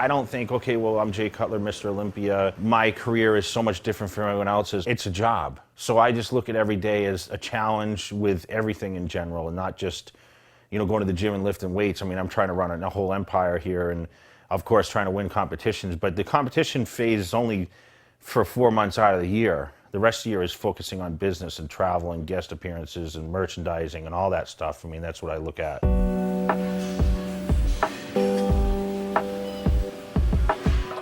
I don't think, okay, well, I'm Jay Cutler, Mr. Olympia. My career is so much different from everyone else's. It's a job. So I just look at every day as a challenge with everything in general, and not just, you know, going to the gym and lifting weights. I mean, I'm trying to run a whole empire here, and of course, trying to win competitions. But the competition phase is only for 4 months out of the year. The rest of the year is focusing on business and travel and guest appearances and merchandising and all that stuff. I mean, that's what I look at.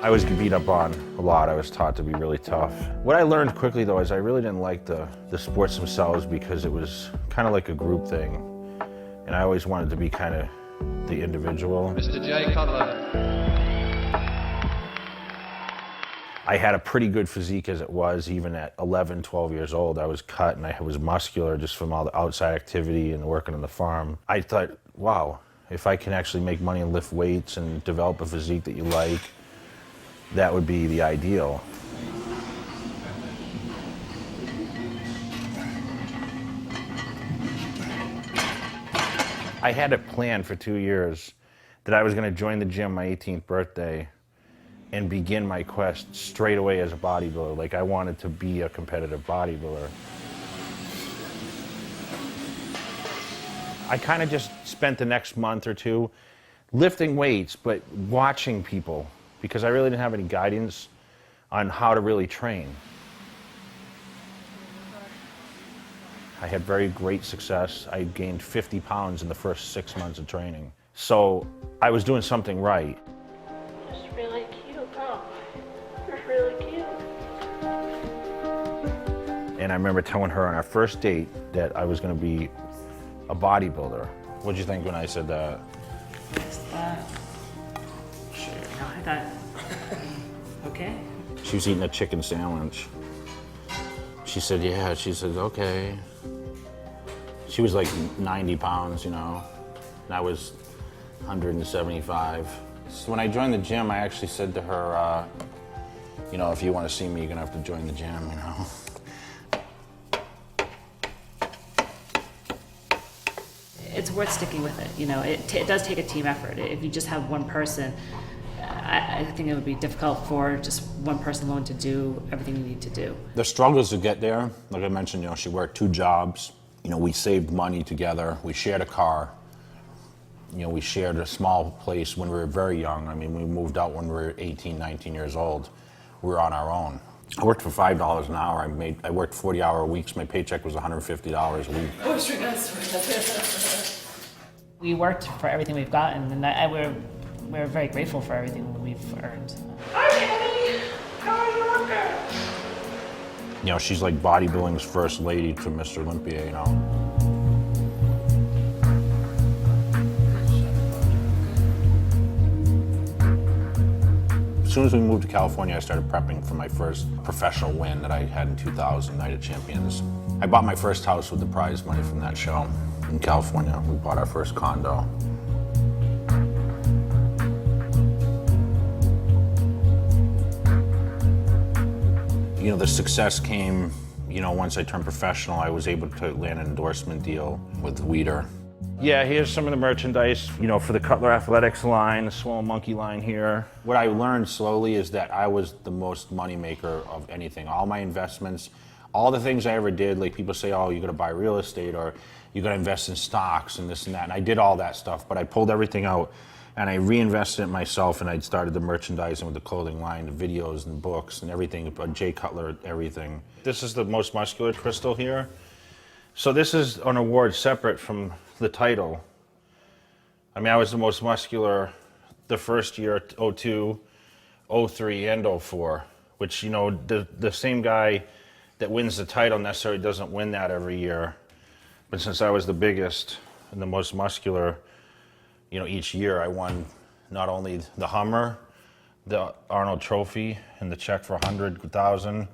I was beat up on a lot. I was taught to be really tough. What I learned quickly, though, is I really didn't like the sports themselves, because it was kind of like a group thing. And I always wanted to be kind of the individual. Mr. Jay Cutler. I had a pretty good physique as it was, even at 11, 12 years old. I was cut and I was muscular just from all the outside activity and working on the farm. I thought, wow, if I can actually make money and lift weights and develop a physique that you like, that would be the ideal. I had a plan for 2 years that I was going to join the gym my 18th birthday and begin my quest straight away as a bodybuilder. Like, I wanted to be a competitive bodybuilder. I kind of just spent the next month or two lifting weights, but watching people, because I really didn't have any guidance on how to really train. I had very great success. I gained 50 pounds in the first 6 months of training. So I was doing something right. It's really cute, huh? It's really cute. And I remember telling her on our first date that I was gonna be a bodybuilder. What'd you think when I said that? No, I thought, okay. She was eating a chicken sandwich. She said, yeah. She said, okay. She was like 90 pounds, you know, and I was 175. So when I joined the gym, I actually said to her, you know, if you want to see me, you're gonna have to join the gym, you know. It's worth sticking with it, you know. It does take a team effort. If you just have one person, I think it would be difficult for just one person alone to do everything you need to do. The struggles to get there, like I mentioned, you know, she worked 2 jobs. You know, we saved money together. We shared a car. You know, we shared a small place when we were very young. I mean, we moved out when we were 18, 19 years old. We were on our own. I worked for $5 an hour. I worked 40-hour weeks. My paycheck was $150 a week. Oh, sure, we worked for everything we've gotten, and we're very grateful for everything we've earned. Hi, Annie. How are you looking? You know, she's like bodybuilding's first lady to Mr. Olympia, you know. As soon as we moved to California, I started prepping for my first professional win that I had in 2000, Night of Champions. I bought my first house with the prize money from that show in California. We bought our first condo. You know, the success came, you know, once I turned professional, I was able to land an endorsement deal with Weider. Yeah, here's some of the merchandise, you know, for the Cutler Athletics line, the Swole Monkey line here. What I learned slowly is that I was the most money maker of anything. All my investments, all the things I ever did, like people say, oh, you're gonna buy real estate or you're gonna invest in stocks and this and that. And I did all that stuff, but I pulled everything out and I reinvested in myself, and I started the merchandising with the clothing line, the videos and books and everything, Jay Cutler, everything. This is the most muscular crystal here. So this is an award separate from the title. I mean, I was the most muscular the first year, 02, 03, and 04, which, you know, the same guy that wins the title necessarily doesn't win that every year. But since I was the biggest and the most muscular, you know, each year I won not only the Hummer, the Arnold Trophy, and the check for $100,000,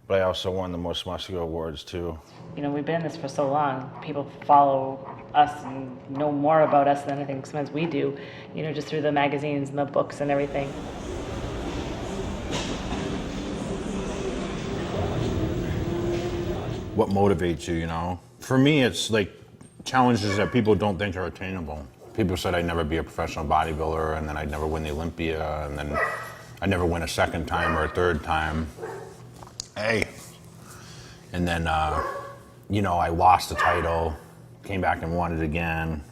but I also won the most muscular awards too. You know, we've been in this for so long. People follow us and know more about us than I think sometimes we do, you know, just through the magazines and the books and everything. What motivates you, you know? For me, it's like challenges that people don't think are attainable. People said I'd never be a professional bodybuilder, and then I'd never win the Olympia, and then I'd never win a second time or a third time. Hey. And then, you know, I lost the title, came back and won it again.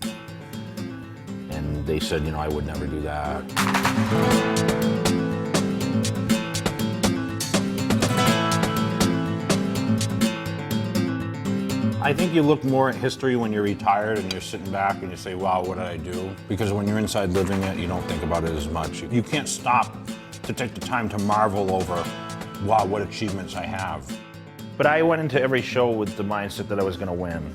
And they said, you know, I would never do that. I think you look more at history when you're retired and you're sitting back and you say, wow, what did I do? Because when you're inside living it, you don't think about it as much. You can't stop to take the time to marvel over, wow, what achievements I have. But I went into every show with the mindset that I was gonna win.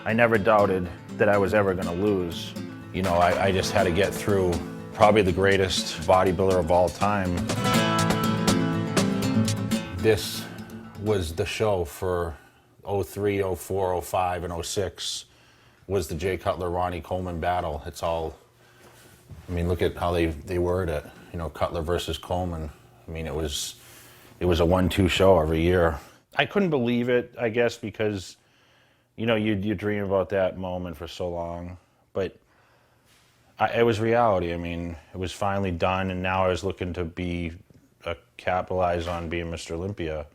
I never doubted that I was ever gonna lose. You know, I just had to get through probably the greatest bodybuilder of all time. This was the show for 03, 04, 05, and 06 was the Jay Cutler, Ronnie Coleman battle. It's all, I mean, look at how they word it. You know, Cutler versus Coleman. I mean, it was a 1-2 show every year. I couldn't believe it, I guess, because, you know, you dream about that moment for so long. But it was reality. I mean, it was finally done, and now I was looking to capitalize on being Mr. Olympia,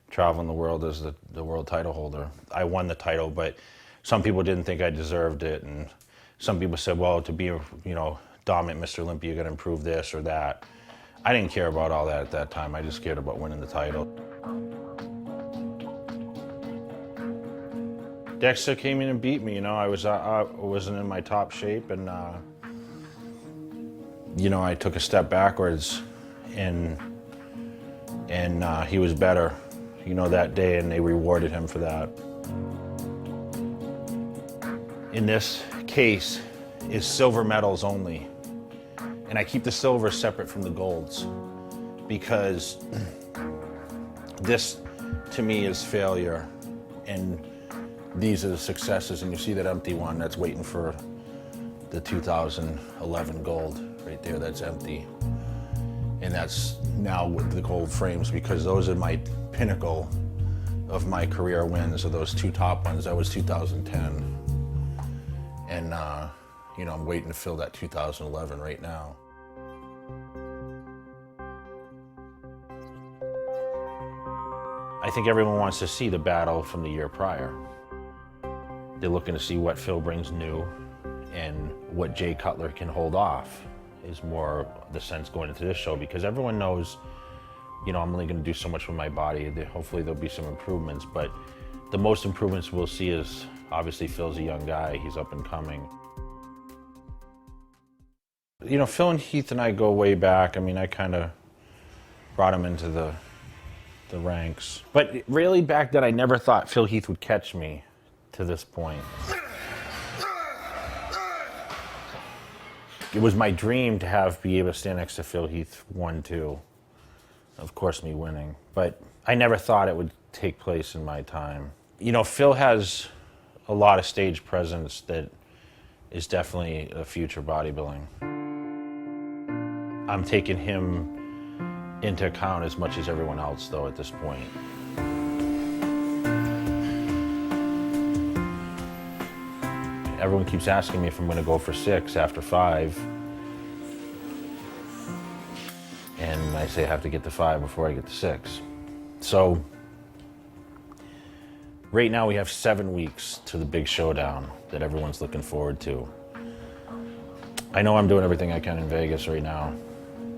traveling the world as the world title holder. I won the title, but some people didn't think I deserved it, and some people said, well, to be a, you know, dominant Mr. Olympia, you got to improve this or that. I didn't care about all that at that time. I just cared about winning the title. Dexter came in and beat me. You know, I wasn't in my top shape, and you know, I took a step backwards, and he was better, you know, that day, and they rewarded him for that. In this case is silver medals only, and I keep the silver separate from the golds because this, to me, is failure, and these are the successes. And you see that empty one that's waiting for the 2011 gold right there, that's empty. And that's now with the gold frames, because those are my pinnacle of my career wins, are those 2 top ones. That was 2010. And you know, I'm waiting to fill that 2011 right now. I think everyone wants to see the battle from the year prior. They're looking to see what Phil brings new, and what Jay Cutler can hold off is more the sense going into this show, because everyone knows, you know, I'm only going to do so much with my body. Hopefully there'll be some improvements, but the most improvements we'll see is, obviously Phil's a young guy, he's up and coming. You know, Phil and Heath and I go way back. I mean, I kind of brought him into the ranks. But really back then, I never thought Phil Heath would catch me to this point. It was my dream to be able to stand next to Phil Heath 1-2. Of course, me winning. But I never thought it would take place in my time. You know, Phil has a lot of stage presence that is definitely a future bodybuilding. I'm taking him into account as much as everyone else, though, at this point. Everyone keeps asking me if I'm going to go for 6 after 5. And I say I have to get to 5 before I get to 6. So right now we have 7 weeks to the big showdown that everyone's looking forward to. I know I'm doing everything I can in Vegas right now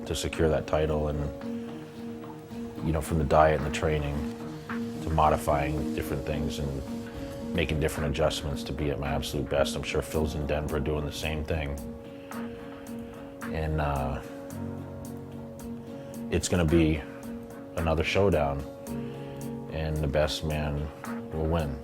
to secure that title, and you know, from the diet and the training to modifying different things and making different adjustments to be at my absolute best. I'm sure Phil's in Denver doing the same thing. And it's gonna be another showdown, and the best man will win.